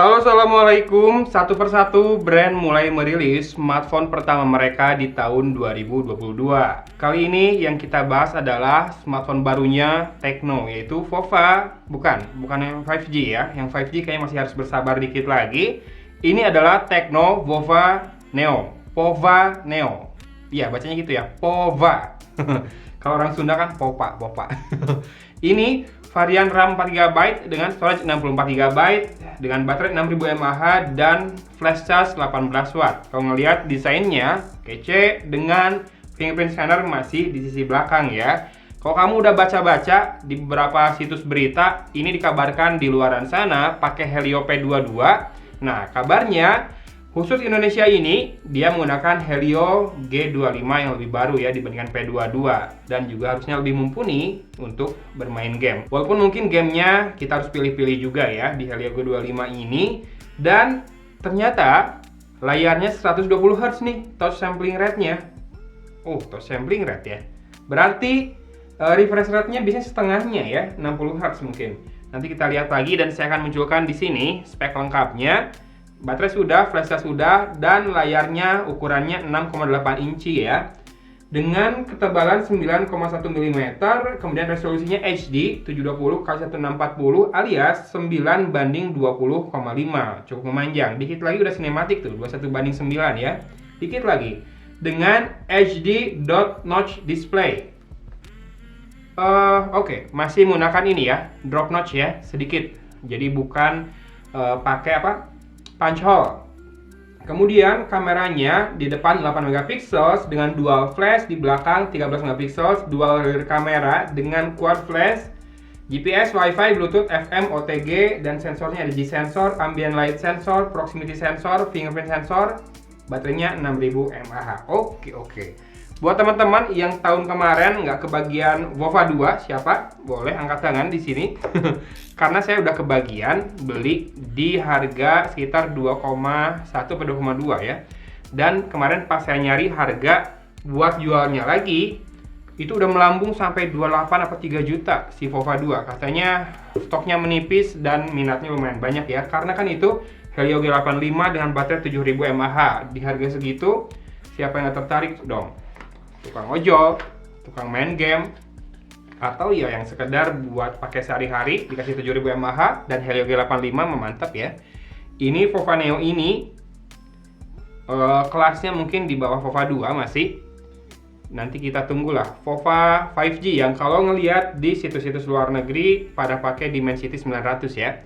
Halo, assalamualaikum. Satu persatu brand mulai merilis smartphone pertama mereka di tahun 2022. Kali ini yang kita bahas adalah smartphone barunya Tecno, yaitu Vova. Bukan yang 5G ya. Yang 5G kayaknya masih harus bersabar dikit lagi. Ini adalah Tecno Vova Neo. Vova Neo. Iya, bacanya gitu ya. Vova. Kalau orang Sunda kan Popa. Ini varian RAM 4GB dengan storage 64GB dengan baterai 6000 mAh dan flash charge 18 watt. Kalau ngelihat desainnya kece dengan fingerprint scanner masih di sisi belakang ya. Kalau kamu udah baca-baca di beberapa situs berita, ini dikabarkan di luaran sana pakai Helio P22. Nah, kabarnya khusus Indonesia ini dia menggunakan Helio G25 yang lebih baru ya dibandingkan P22 dan juga harusnya lebih mumpuni untuk bermain game. Walaupun mungkin gamenya kita harus pilih-pilih juga ya di Helio G25 ini, dan ternyata layarnya 120 Hz nih touch sampling rate-nya. Touch sampling rate ya. Berarti refresh rate-nya biasanya setengahnya ya, 60 Hz mungkin. Nanti kita lihat lagi dan saya akan munculkan di sini spek lengkapnya. Baterai sudah, flash charge sudah, dan layarnya ukurannya 6,8 inci ya. Dengan ketebalan 9,1 mm, kemudian resolusinya HD 720x1640 alias 9:20,5. Cukup memanjang. Dikit lagi udah sinematik tuh, 21:9 ya. Dikit lagi. Dengan HD dot notch display. Oke, masih menggunakan ini ya, drop notch ya, sedikit. Jadi bukan pakai punch hole. Kemudian kameranya di depan 8 MP dengan dual flash, di belakang 13 MP, dual rear kamera dengan quad flash, GPS, Wi-Fi, Bluetooth, FM, OTG, dan sensornya ada G-sensor, ambient light sensor, proximity sensor, fingerprint sensor. Baterainya 6000 mAh. Oke. Buat teman-teman yang tahun kemarin nggak kebagian Vova 2, siapa? Boleh angkat tangan di sini. Karena saya udah kebagian beli di harga sekitar 2,1 atau 2,2 ya. Dan kemarin pas saya nyari harga buat jualnya lagi, itu udah melambung sampai 28 atau 3 juta si Vova 2. Katanya stoknya menipis dan minatnya lumayan banyak ya. Karena kan itu Helio G85 dengan baterai 7000 mAh. Di harga segitu, siapa yang nggak tertarik dong? Tukang ojol, tukang main game, atau ya yang sekedar buat pakai sehari-hari dikasih 7000 mAh dan Helio G85 memantap ya. Ini Vova Neo ini kelasnya mungkin di bawah Vova 2 masih. Nanti kita tunggulah Vova 5G yang kalau ngelihat di situs-situs luar negeri pada pakai Dimensity 900 ya.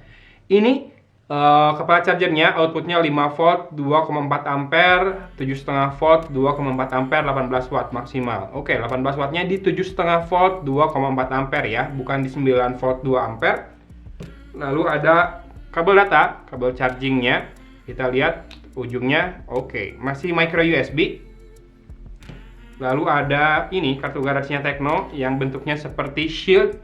Ini kepala chargernya outputnya 5 volt 2,4 ampere, 7,5 volt 2,4 ampere, 18 watt maksimal. Oke, 18 wattnya di 7,5 volt 2,4 ampere ya, bukan di 9 volt 2 ampere. Lalu ada kabel data, kabel chargingnya. Kita lihat ujungnya, oke, masih micro USB. Lalu ada ini kartu garansinya Tecno yang bentuknya seperti shield.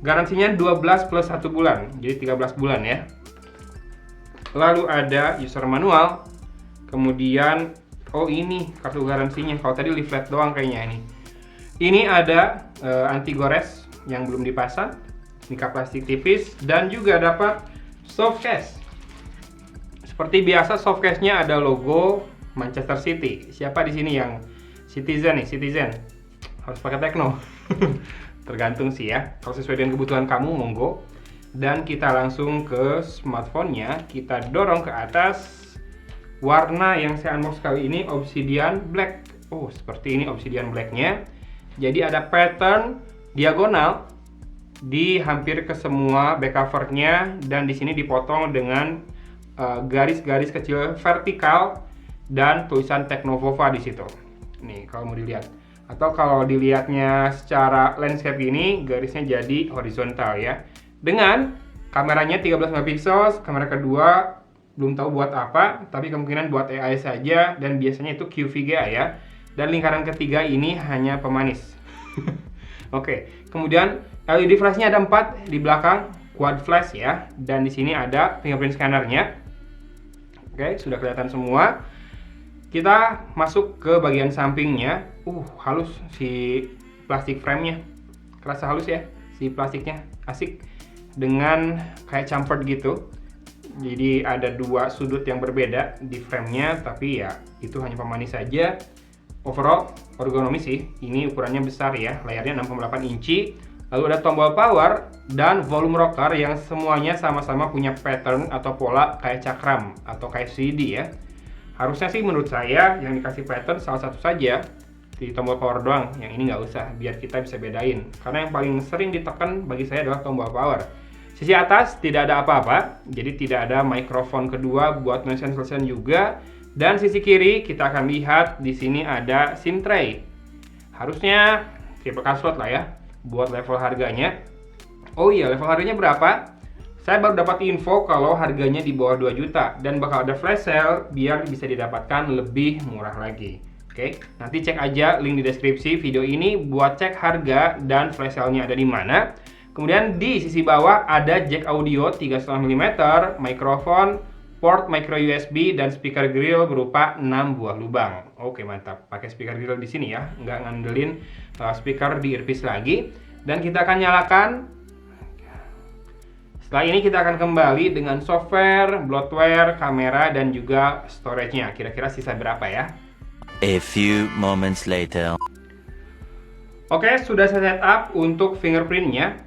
Garansinya 12 plus 1 bulan, jadi 13 bulan ya. Lalu ada user manual. Kemudian ini kartu garansinya. Kalau tadi leaflet doang kayaknya ini. Ini ada anti gores yang belum dipasang, mika plastik tipis, dan juga dapat soft case. Seperti biasa soft case-nya ada logo Manchester City. Siapa di sini yang Citizen nih? Citizen harus pakai Tecno. Tergantung sih ya. Kalau sesuai dengan kebutuhan kamu monggo. Dan kita langsung ke smartphone-nya, kita dorong ke atas. Warna yang saya unbox kali ini Obsidian Black. Seperti ini Obsidian Black-nya. Jadi ada pattern diagonal di hampir ke semua back cover-nya, dan di sini dipotong dengan garis-garis kecil vertikal dan tulisan Tecno Vova di situ. Nih kalau mau dilihat. Atau kalau dilihatnya secara landscape ini, garisnya jadi horizontal ya. Dengan kameranya 13 MP, kamera kedua belum tahu buat apa, tapi kemungkinan buat AI saja, dan biasanya itu QVGA ya. Dan lingkaran ketiga ini hanya pemanis. Oke, kemudian LED flashnya ada 4 di belakang, quad flash ya, dan di sini ada fingerprint scannernya. Oke, sudah kelihatan semua. Kita masuk ke bagian sampingnya. Halus si plastik frame-nya, kerasa halus ya si plastiknya, asik. Dengan kayak chamfered gitu. Jadi ada dua sudut yang berbeda di framenya, tapi ya itu hanya pemanis saja. Overall ergonomis sih. Ini ukurannya besar ya, layarnya 6,8 inci. Lalu ada tombol power dan volume rocker yang semuanya sama-sama punya pattern atau pola kayak cakram atau kayak CD ya. Harusnya sih menurut saya yang dikasih pattern salah satu saja di tombol power doang, yang ini nggak usah, biar kita bisa bedain. Karena yang paling sering ditekan bagi saya adalah tombol power. Sisi atas tidak ada apa-apa, jadi tidak ada mikrofon kedua buat noise cancellation juga. Dan sisi kiri kita akan lihat di sini ada SIM tray. Harusnya triple card slot lah ya buat level harganya. Oh iya, level harganya berapa? Saya baru dapat info kalau harganya di bawah 2 juta dan bakal ada flash sale biar bisa didapatkan lebih murah lagi. Oke, nanti cek aja link di deskripsi video ini buat cek harga dan flash sale-nya ada di mana. Kemudian di sisi bawah ada jack audio 3,5 mm, mikrofon, port micro USB dan speaker grill berupa 6 buah lubang. Oke, mantap. Pakai speaker grill di sini ya, nggak ngandelin speaker di earpiece lagi. Dan kita akan nyalakan. Setelah ini kita akan kembali dengan software, bloatware, kamera dan juga storage-nya. Kira-kira sisa berapa ya? A few moments later. Oke, sudah saya setup untuk fingerprint-nya.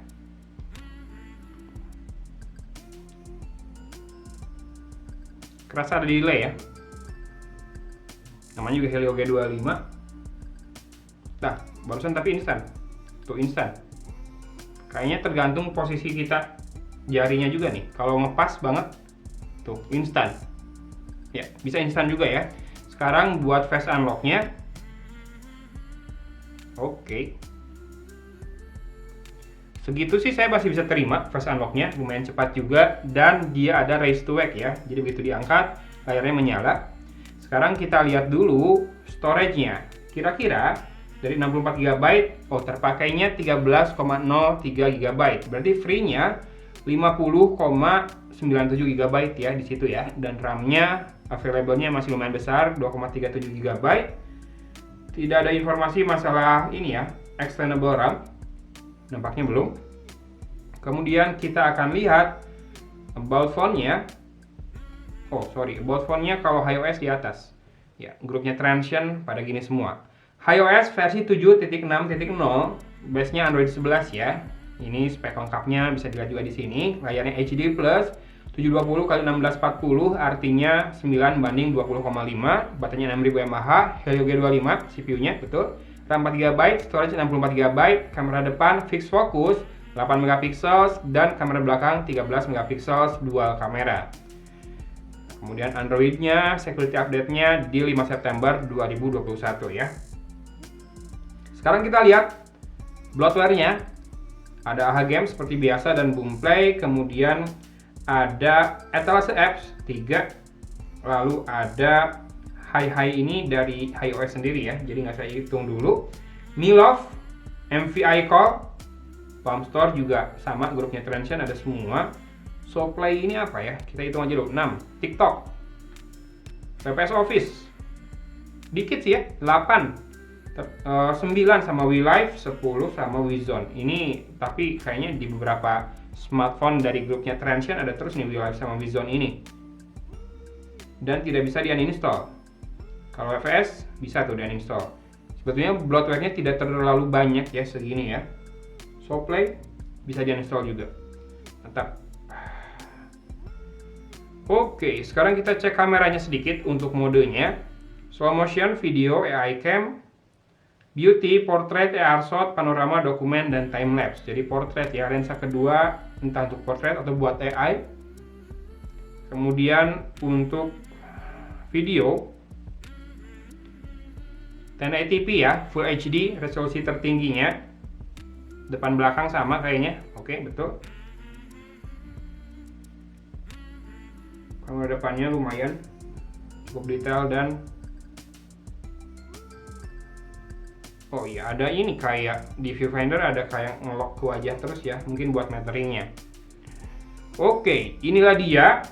Kerasa ada delay ya. Namanya juga Helio G25. Nah, barusan tapi instan. Tuh instan. Kayaknya tergantung posisi kita jarinya juga nih. Kalau ngepas banget, tuh instan. Ya, bisa instan juga ya. Sekarang buat face unlock-nya. Oke. Segitu sih saya masih bisa terima face unlock-nya, lumayan cepat juga dan dia ada raise to wake ya. Jadi begitu diangkat, layarnya menyala. Sekarang kita lihat dulu storage-nya. Kira-kira dari 64 GB, terpakainya 13,03 GB. Berarti free-nya 50,97 GB ya di situ ya. Dan RAM-nya available-nya masih lumayan besar, 2,37 GB. Tidak ada informasi masalah ini ya, extendable RAM. Nampaknya belum. Kemudian kita akan lihat about phone-nya. About phone-nya kalau iOS di atas. Ya, grupnya Transsion pada gini semua. iOS versi 7.6.0, base-nya Android 11 ya. Ini spek lengkapnya bisa dilihat juga di sini. Layarnya HD+, 720x1640 artinya 9:20,5. Baterainya 6000 mAh, Helio G25 CPU-nya betul. RAM 4 GB, storage 64 GB, kamera depan fixed focus 8 MP dan kamera belakang 13 MP dual kamera. Kemudian Android-nya, security update-nya di 5 September 2021 ya. Sekarang kita lihat bloatware-nya. Ada AHA Games seperti biasa dan Boomplay, kemudian ada etalase apps 3, lalu ada Hi ini dari iOS sendiri ya, jadi nggak saya hitung dulu. Milov, MVI Call, Palm Store juga sama, grupnya Transsion ada semua. SoPlay ini apa ya? Kita hitung aja dulu. 6. TikTok, VPS Office, dikit sih ya, 8. 9 sama WeLive, 10 sama WeZone. Ini tapi kayaknya di beberapa smartphone dari grupnya Transsion ada terus nih WeLive sama WeZone ini. Dan tidak bisa di-uninstall. Kalau VPS bisa tuh di-uninstall. Sebetulnya bloatware-nya tidak terlalu banyak ya, segini ya. SoPlay bisa di-uninstall juga. Mantap. Oke, sekarang kita cek kameranya sedikit untuk modenya. Slow motion, video, AI cam, beauty, portrait, AR shot, panorama, dokumen, dan time lapse. Jadi portrait ya, lensa kedua entah untuk portrait atau buat AI. Kemudian untuk video 1080p ya, Full HD, resolusi tertingginya. Depan belakang sama kayaknya. Oke, betul. Kamera depannya lumayan cukup detail dan oh iya, ada ini kayak di viewfinder ada kayak ngelock ke wajah terus ya, mungkin buat metering-nya. Oke, inilah dia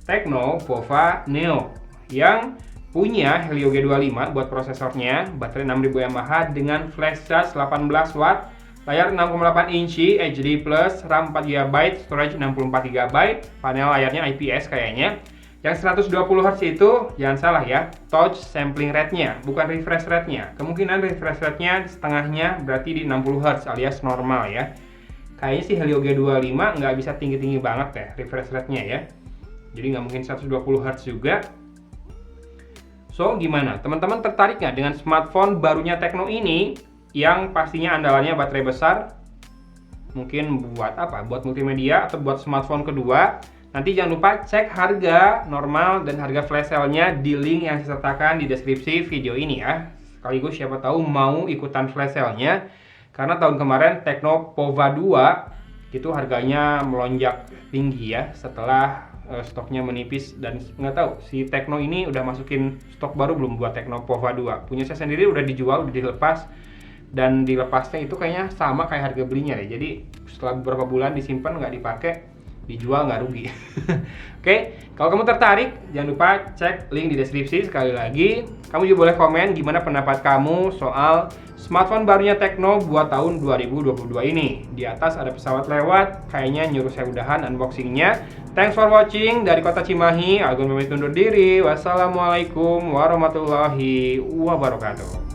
Tecno Vova Neo yang punya Helio G25 buat prosesornya, baterai 6000 mAh dengan flash charge 18 watt, Layar 6,8 inci HD+, RAM 4GB, storage 64GB, panel layarnya IPS kayaknya. Yang 120Hz itu, jangan salah ya, touch sampling rate-nya, bukan refresh rate-nya. Kemungkinan refresh rate-nya setengahnya berarti di 60Hz alias normal ya. Kayaknya sih Helio G25 nggak bisa tinggi-tinggi banget ya refresh rate-nya ya. Jadi nggak mungkin 120Hz juga. So, gimana? Teman-teman tertarik nggak dengan smartphone barunya Tecno ini? Yang pastinya andalannya baterai besar, mungkin buat apa? Buat multimedia atau buat smartphone kedua. Nanti jangan lupa cek harga normal dan harga flash sale-nya di link yang saya sertakan di deskripsi video ini ya. Sekaligus siapa tahu mau ikutan flash sale-nya. Karena tahun kemarin Tecno Pova 2 itu harganya melonjak tinggi ya setelah stoknya menipis, dan nggak tahu si Tecno ini udah masukin stok baru belum buat Tecno Pova 2. Punya saya sendiri udah dijual, udah dilepas. Dan dilepasnya itu kayaknya sama kayak harga belinya ya. Jadi setelah beberapa bulan disimpan nggak dipakai, dijual nggak rugi. Oke, kalau kamu tertarik jangan lupa cek link di deskripsi. Sekali lagi, kamu juga boleh komen gimana pendapat kamu soal smartphone barunya Tecno buat tahun 2022 ini. Di atas ada pesawat lewat, kayaknya nyuruh saya udahan unboxingnya. Thanks for watching dari Kota Cimahi. Agung pamit undur diri. Wassalamualaikum warahmatullahi wabarakatuh.